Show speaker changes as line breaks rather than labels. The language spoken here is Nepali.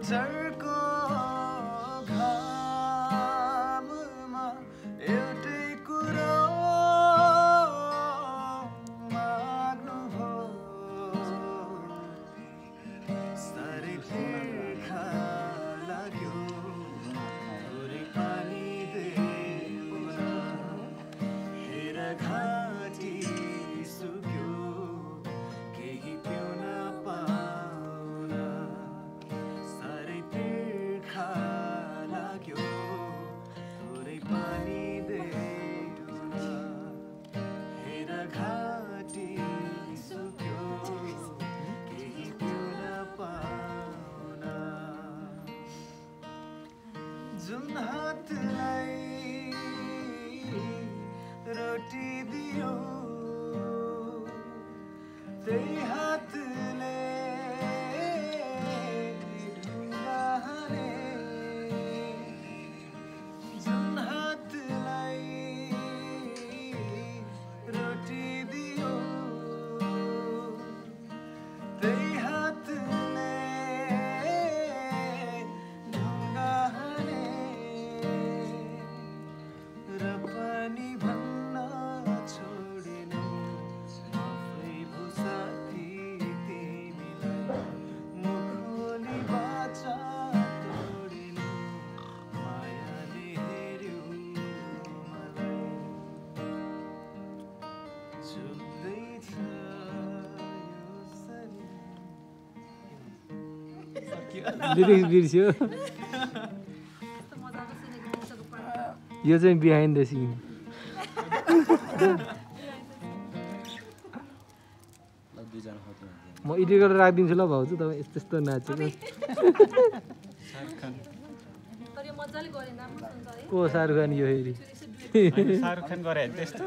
चर्को घाममा एउटै कुरो माग्नु हो साह्रै तिर्खा लाग्यो थोरै पानी देऊ न हेर घाँटी सुक्यो केही पिउन पाउन साह्रै तिर्खा लाग्यो थोरै पानी देऊ न हेर घाँटी सुक्यो केही पिउन पाउन जुन हातलाई रोटी दियो त्यही हातले ढुङ्गा हाने जुन हातलाई रोटी दियो त्यही हातले ढुङ्गा हाने र पनि भन्न छोडेनौ आफै भुसाथी तिमीलाई मुखोली बाचा तोडेनौ मायाले हेर्यौ मलाई चुक्दैछ यो शरीर
लिरिक्स बिर्स्यो यो चाहिँ बिहाइन्ड द सिन म एडिट गरेर राखिदिन्छु ल भाउजू तपाईँ यस्तो यस्तो नाचेको
तर यो मजाले गरेन राम्रो हुन्छ है
को शाहरुख खान यो हेरी
शाहरुख खान गरे त्यस्तो